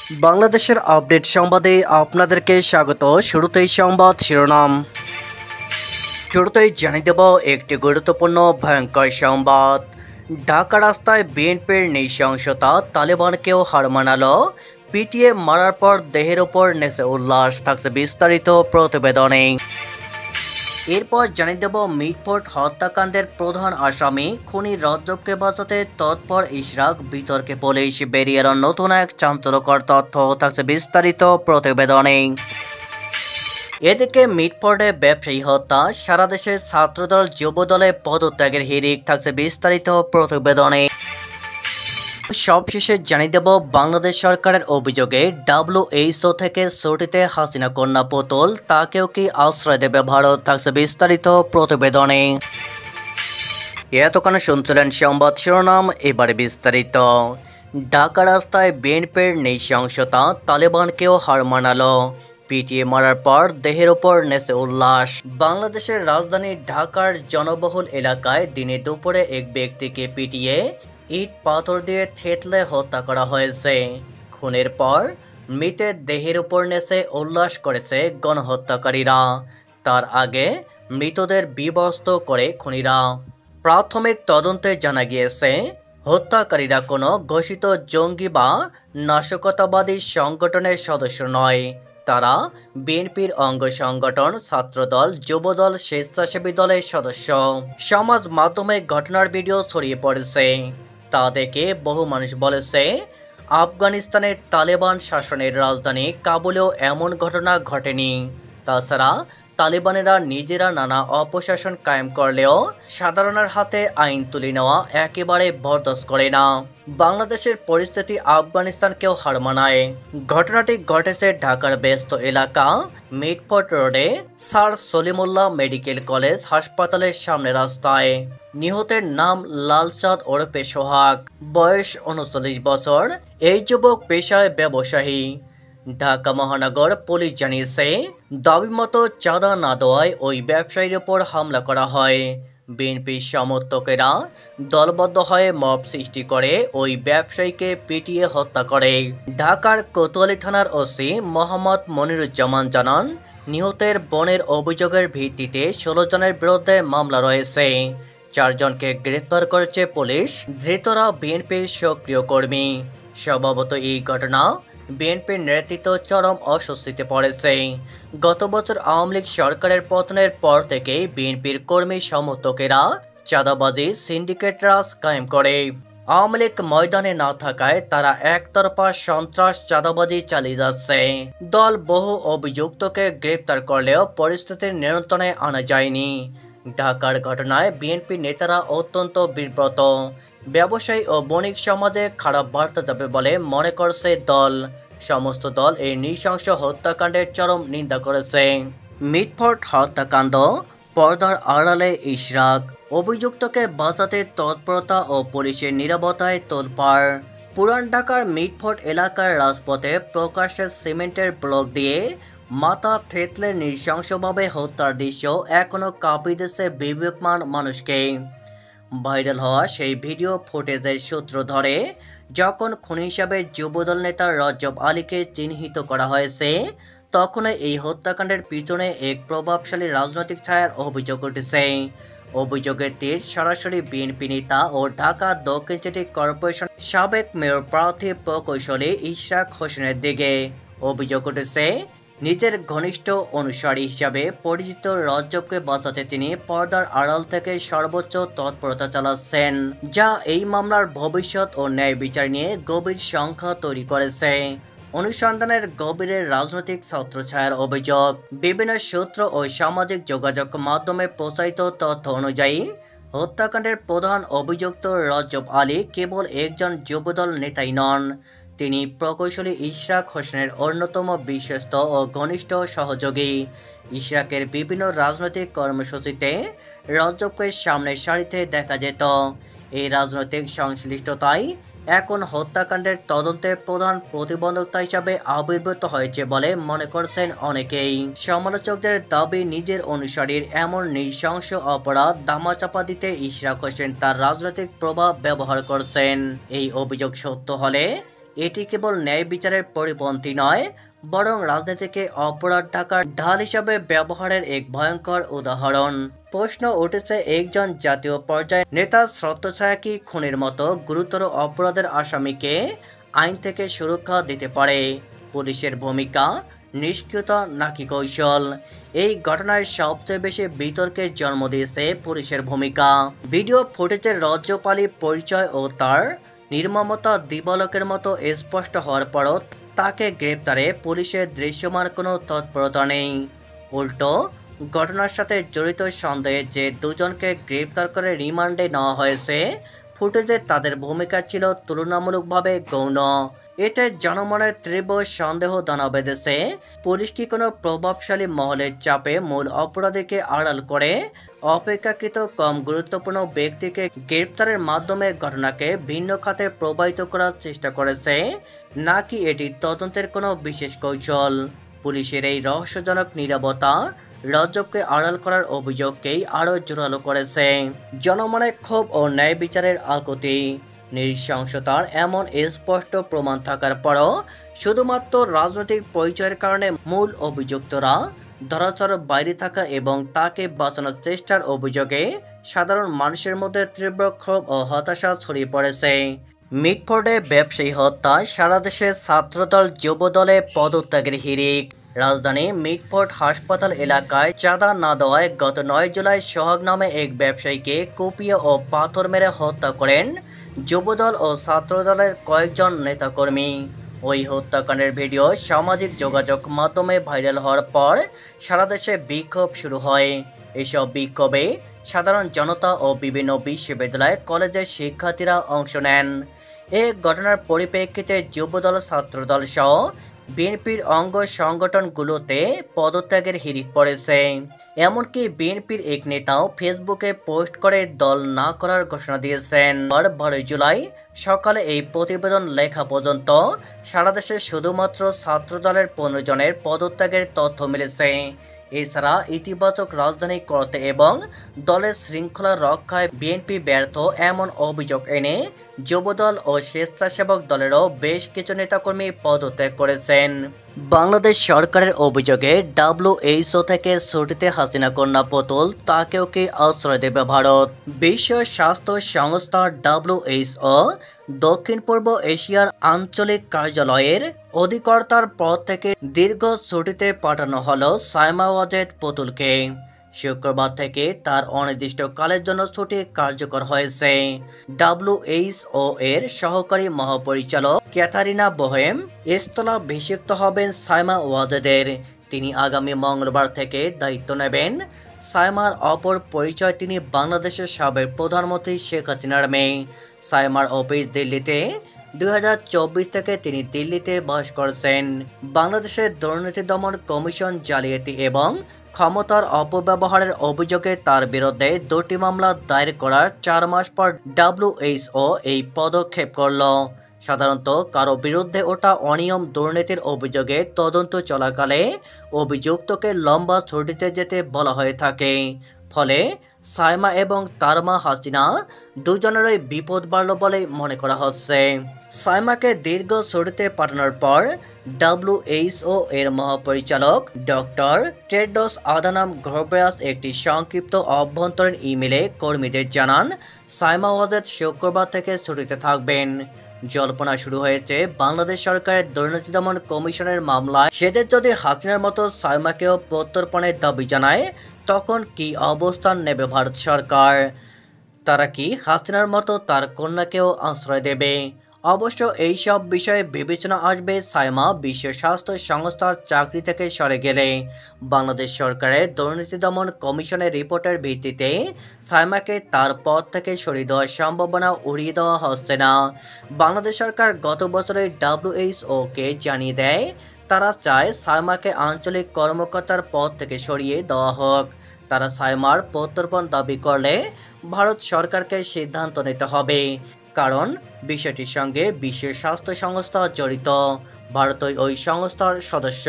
বাংলাদেশের আপডেট সংবাদে আপনাদেরকে স্বাগত। শুরুতেই সংবাদ শিরোনাম। শুরুতেই জানিয়ে দেব একটি গুরুত্বপূর্ণ ভয়ঙ্কর সংবাদ। ঢাকা রাস্তায় বিএনপির নৃশংসতা, তালেবানকেও হার মানালো। পিটিয়ে মারার পর দেহের ওপর নেচে উল্লাস, থাকছে বিস্তারিত প্রতিবেদনে। এরপর জানিয়ে দেব মিটফোর্ড হত্যাকাণ্ডের প্রধান আসামি খুনি রজ্জবকে বাঁচাতে তৎপর ইশরাক, বিতর্কে পুলিশ, বেরিয়ে এলো নতুন এক চাঞ্চল্যকর তথ্য, থাকছে বিস্তারিত প্রতিবেদনে। এদিকে মিটফোর্ডে ব্যবসায়ী হত্যা, সারা দেশের ছাত্রদল যুবদলে পদত্যাগের হিড়িক, থাকছে বিস্তারিত প্রতিবেদনে। সবশেষে জানিয়ে দেব বাংলাদেশ সরকারের অভিযোগে WHO থেকে ছুটিতে হাসিনা কন্যা পুতুল, তাকেও কি আশ্রয় দেবে ভারত, থাকছে বিস্তারিত প্রতিবেদনে। এতক্ষণ শুনছিলেন সংবাদ শিরোনাম, এবারে বিস্তারিত। ঢাকা রাস্তায় বিএনপির নৃশংসতা, তালেবানকেও হার মানালো। পিটিয়ে মারার পর দেহের ওপর নেচে উল্লাস। বাংলাদেশের রাজধানী ঢাকার জনবহুল এলাকায় দিনে দুপুরে এক ব্যক্তিকে পিটিয়ে ইট পাথর দিয়ে থেতলে হত্যা করা হয়েছে। খুনের পর মৃতের দেহের উপর নেচে উল্লাস করেছে গণহত্যাকারীরা। তার আগে মৃতদের বিবস্ত্র করে খুনিরা। প্রাথমিক তদন্তে জানা গিয়েছে হত্যাকারীরা কোনো ঘোষিত জঙ্গি বা নাশকতাবাদী সংগঠনের সদস্য নয়। তারা বিএনপির অঙ্গ সংগঠন, ছাত্রদল, যুবদল, স্বেচ্ছাসেবী দলের সদস্য। সমাজ মাধ্যমে ঘটনার ভিডিও ছড়িয়ে পড়েছে। তা দেখে বহু মানুষ বলেছে, আফগানিস্তানের তালেবান শাসনের রাজধানী কাবুলেও এমন ঘটনা ঘটেনি। তাছাড়া তালেবানেরা নিজেরা নানা অপশাসন কায়েম করলেও সাধারণের হাতে আইন তুলে নেওয়া একেবারে বরদাস্ত করে না। বাংলাদেশের পরিস্থিতি আফগানিস্তানকেও হার মানায়। ঘটনাটি ঘটেছে ঢাকার ব্যস্ত এলাকা মিটফোর্ড রোডে স্যার সলিমুল্লাহ মেডিকেল কলেজ হাসপাতালের সামনে রাস্তায়। নিহতের নাম লালচাঁদ ওরফে সোহাগ, বয়স 39 বছর। এই যুবক পেশায় ব্যবসায়ী। ঢাকা মহানগর পুলিশ জানিয়েছে, দাবিমতো চাঁদা না দেওয়ায় ওই ব্যবসায়ীর ওপর হামলা করা হয়। বিএনপির সমর্থকেরা দলবদ্ধ হয়ে মব সৃষ্টি করে ওই ব্যবসায়ীকে পিটিয়ে হত্যা করে। ঢাকার কোতোয়ালি থানার ওসি মোহাম্মদ মনিরুজ্জামান জানান, নিহতের বোনের অভিযোগের ভিত্তিতে 16 জনের বিরুদ্ধে মামলা রয়েছে। 4 জনকে গ্রেফতার করেছে পুলিশ। ধৃতরা বিএনপির সক্রিয় কর্মী। স্বভাবত এই ঘটনা বিএনপির নেতৃত্ব চরম অস্বস্তিতে পড়েছে। গত বছর আওয়ামী লীগ সরকারের পতনের পর থেকেই বিএনপির কর্মী সমর্থকেরা চাঁদাবাজি, সিন্ডিকেট রাজ কায়েম করে। আওয়ামী লীগ ময়দানে না থাকায় তারা একতরফা সন্ত্রাস, চাঁদাবাজি চালিয়ে যাচ্ছে। দল বহু অভিযুক্তকে গ্রেপ্তার করলেও পরিস্থিতির নিয়ন্ত্রণে আনা যায়নি। ঢাকার ঘটনায় বিএনপি নেতারা অত্যন্ত বিব্রত। ব্যবসায়ী ও বণিক সমাজে খারাপ বার্তা যাবে বলে মনে করছে দল। সমস্ত দল এই নৃশংস হত্যাকাণ্ডের চরম নিন্দা করেছে। মিটফোর্ড হত্যাকাণ্ড, পর্দার আড়ালে ইশরাক, অভিযুক্তকে বাঁচাতে তৎপরতা ও পুলিশের নীরবতায় তোলপাড়। পুরান ঢাকার মিটফোর্ড এলাকার রাজপথে প্রকাশ্যে সিমেন্টের ব্লক দিয়ে মাথা থেতলে নৃশংসভাবে হত্যার দৃশ্য এখনও কাঁপিয়ে দিচ্ছে বিবেকমান মানুষকে। ভাইরাল হওয়া সেই ভিডিও ফুটেজের সূত্র ধরে যখন খুনি হিসাবে যুবদল নেতা রজ্জব আলীকে চিহ্নিত করা হয়েছে, তখনই এই হত্যাকাণ্ডের পিছনে এক প্রভাবশালী রাজনৈতিক ছায়ার অভিযোগ উঠেছে। অভিযোগের তীর সরাসরি বিএনপি নেতা ও ঢাকা দক্ষিণ সিটি কর্পোরেশন সাবেক মেয়র প্রার্থী প্রকৌশলী ইশরাক হোসেনের দিকে। অভিযোগ উঠেছে, নিজের ঘনিষ্ঠ অনুসারী হিসাবে পরিচিত রজ্জবকে বাঁচাতে তিনি পর্দার আড়াল থেকে সর্বোচ্চ তৎপরতা চালাচ্ছেন, যা এই মামলার ভবিষ্যৎ ও ন্যায় বিচার নিয়ে গভীর সংখ্যা তৈরি করেছে। অনুসন্ধানের গভীরে রাজনৈতিক ছত্রছায়ার অভিযোগ। বিভিন্ন সূত্র ও সামাজিক যোগাযোগ মাধ্যমে প্রচারিত তথ্য অনুযায়ী হত্যাকাণ্ডের প্রধান অভিযুক্ত রজ্জব আলী কেবল একজন যুবদল নেতাই নন, তিনি প্রকৌশলী ইশরাক হোসেনের অন্যতম বিশ্বস্ত ও ঘনিষ্ঠ সহযোগী। ইশরাকের বিভিন্ন রাজনৈতিক কর্মসূচিতে রজ্জবকে সামনের সারিতে দেখা যেত। এই রাজনৈতিক সংশ্লিষ্টতাই এখন হত্যাকাণ্ডের তদন্তের প্রধান প্রতিবন্ধকতা হিসাবে আবির্ভূত হয়েছে বলে মনে করছেন অনেকেই। সমালোচকদের দাবি, নিজের অনুসারীর এমন নৃশংস অপরাধ ধামাচাপা দিতে ইশরাক হোসেন তার রাজনৈতিক প্রভাব ব্যবহার করছেন। এই অভিযোগ সত্য হলে এটি কেবল ন্যায় বিচারের পরিপন্থী নয়, বরং রাজনীতিকে অপরাধ ঢাকার ঢাল হিসাবে ব্যবহারের এক ভয়ঙ্কর উদাহরণ। প্রশ্ন উঠেছে, একজন জাতীয় পর্যায়ের নেতা ছত্রছায়া কি খুনের মতো গুরুতর অপরাধের আসামিকে আইন থেকে সুরক্ষা দিতে পারে? পুলিশের ভূমিকা নিষ্ক্রিয়তা নাকি কৌশল? এই ঘটনায় সবচেয়ে বেশি বিতর্কের জন্ম দিয়েছে পুলিশের ভূমিকা। ভিডিও ফুটেজের রজ্জপালি পরিচয় ও তার নির্মমতা দিবালোকের মতো স্পষ্ট হওয়ার পরও তাকে গ্রেপ্তারে পুলিশের দৃশ্যমান কোনো তৎপরতা নেই। উল্টো ঘটনার সাথে জড়িত সন্দেহে যে দুজনকে গ্রেপ্তার করে রিমান্ডে নেওয়া হয়েছে, ফুটেজে তাদের ভূমিকা ছিল তুলনামূলকভাবে গৌণ। এতে জনমনে তীব্র সন্দেহ দানা বেঁধেছে, পুলিশ কি কোনো প্রভাবশালী মহলের চাপে মূল অপরাধীকে আড়াল করে অপেক্ষাকৃত কম গুরুত্বপূর্ণ ব্যক্তিকে গ্রেপ্তারের মাধ্যমে ঘটনাকে ভিন্ন খাতে প্রবাহিত করার চেষ্টা করেছে, নাকি এটি তদন্তের কোনো বিশেষ কৌশল? পুলিশের এই রহস্যজনক নীরবতা রজবকে আড়াল করার অভিযোগকেই আরও জোরালো করেছে। জনমনে ক্ষোভ ও ন্যায় বিচারের আকুতি। নৃশংসতার এমন স্পষ্ট প্রমাণ থাকার পরও শুধুমাত্র রাজনৈতিক পরিচয়ের কারণে মূল অভিযুক্তরা ধরাছোঁয়ার বাইরে থাকা এবং তাকে বাঁচানোর চেষ্টার অভিযোগে সাধারণ মানুষের মধ্যে তীব্র ক্ষোভ ও হতাশা ছড়িয়ে পড়েছে। মিটফোর্ডে ব্যবসায়ী হত্যা, সারা দেশে ছাত্রদল যুবদলে পদত্যাগের হিড়িক। রাজধানী মিটফোর্ড হাসপাতাল এলাকায় চাঁদা না দেওয়ায় গত 9 জুলাই সোহাগ নামে এক ব্যবসায়ীকে কুপিয়ে ও পাথর মেরে হত্যা করেন যুবদল ও ছাত্রদলের কয়েকজন নেতাকর্মী। ওই হত্যাকাণ্ডের ভিডিও সামাজিক যোগাযোগ মাধ্যমে ভাইরাল হওয়ার পর সারা দেশে বিক্ষোভ শুরু হয়। এসব বিক্ষোভে সাধারণ জনতা ও বিভিন্ন বিশ্ববিদ্যালয় কলেজের শিক্ষার্থীরা অংশ নেন। এই ঘটনার পরিপ্রেক্ষিতে যুবদল, ছাত্রদল সহ বিএনপির অঙ্গ সংগঠনগুলোতে পদত্যাগের হিড়িক পড়েছে। এমনকি বিএনপির এক নেতাও ফেসবুকে পোস্ট করে দল না করার ঘোষণা দিয়েছেন। 12 জুলাই সকালে এই প্রতিবেদন লেখা পর্যন্ত সারা দেশে শুধুমাত্র ছাত্রদলের 15 জনের পদত্যাগের তথ্য মিলেছে। এছাড়া ইতিবাচক রাজধানী করতে এবং দলের শৃঙ্খলা রক্ষায় বিএনপি ব্যর্থ এমন অভিযোগ এনে যুবদল ও স্বেচ্ছাসেবক দলেরও বেশ কিছু নেতাকর্মী পদত্যাগ করেছেন। বাংলাদেশ সরকারের অভিযোগে WHO থেকে ছুটিতে হাসিনা কন্যা পুতুল, তাকেও কি আশ্রয় দেবে ভারত? বিশ্ব স্বাস্থ্য সংস্থা WHO দক্ষিণ পূর্ব এশিয়ার আঞ্চলিক কার্যালয়ের অধিকর্তার পদ থেকে দীর্ঘ ছুটিতে পাঠানো হলো সাইমা ওয়াজেদ পুতুলকে। শুক্রবার থেকে তার অনির্দিষ্টকালের জন্য ছুটি কার্যকর হয়েছে। WHO এর সহকারী মহাপরিচালক ক্যাথারিনা বোহেম স্থলাভিষিক্ত হবেন সাইমা ওয়াজেদের। তিনি আগামী মঙ্গলবার থেকে দায়িত্ব নেবেন। সাইমার অপর পরিচয়, তিনি বাংলাদেশের সাবেক প্রধানমন্ত্রী শেখ হাসিনার মেয়ে। সাইমার অফিস দিল্লিতে। 2024 থেকে তিনি দিল্লিতে বাস করছেন। বাংলাদেশের দুর্নীতি দমন কমিশন জালিয়াতি এবং ক্ষমতার অপব্যবহারের অভিযোগে তার বিরুদ্ধে 2টি মামলা দায়ের করার 4 মাস পর WHO এই পদক্ষেপ করল। সাধারণত কারো বিরুদ্ধে ওঠা অনিয়ম দুর্নীতির অভিযোগে তদন্ত চলাকালে অভিযুক্তকে লম্বা ছুটিতে যেতে বলা হয়ে থাকে। ফলে সাইমা এবং তার মা হাসিনা দুজনেরই বিপদ বাড়ল বলে মনে করা হচ্ছে। সাইমাকে দীর্ঘ ছুটিতে পাঠানোর পর WHO এর মহাপরিচালক ডক্টর টেড্রোস আধানম ঘেব্রেয়াস একটি সংক্ষিপ্ত অভ্যন্তরীণ ইমেলে কর্মীদের জানান, সাইমা ওয়াজেদ শুক্রবার থেকে ছুটিতে থাকবেন। জল্পনা শুরু হয়েছে বাংলাদেশ সরকারের দুর্নীতি দমন কমিশনের মামলায় সেদের যদি হাসিনার মতো সাইমাকেও প্রত্যর্পণের দাবি জানায়, তখন কি অবস্থান নেবে ভারত সরকার? তারা কি হাসিনার মতো তার কন্যাকেও আশ্রয় দেবে? অবশ্য এইসব বিষয়ে বিবেচনা আসবে সাইমা বিশ্ব স্বাস্থ্য সংস্থার চাকরি থেকে সরে গেলে। বাংলাদেশ সরকারের দুর্নীতি দমন কমিশনের রিপোর্টের ভিত্তিতে সাইমাকে তার পদ থেকে সরিয়ে দেওয়ার সম্ভাবনা উড়িয়ে দেওয়া হচ্ছে না। বাংলাদেশ সরকার গত বছরে WHO-কে জানিয়ে দেয়, তারা চায় সাইমাকে আঞ্চলিক কর্মকর্তার পদ থেকে সরিয়ে দেওয়া হোক। তারা সাইমার প্রত্যর্পণ দাবি করলে ভারত সরকারকে সিদ্ধান্ত নিতে হবে, কারণ বিষয়টির সঙ্গে বিশ্ব স্বাস্থ্য সংস্থা জড়িত। ভারতই ওই সংস্থার সদস্য।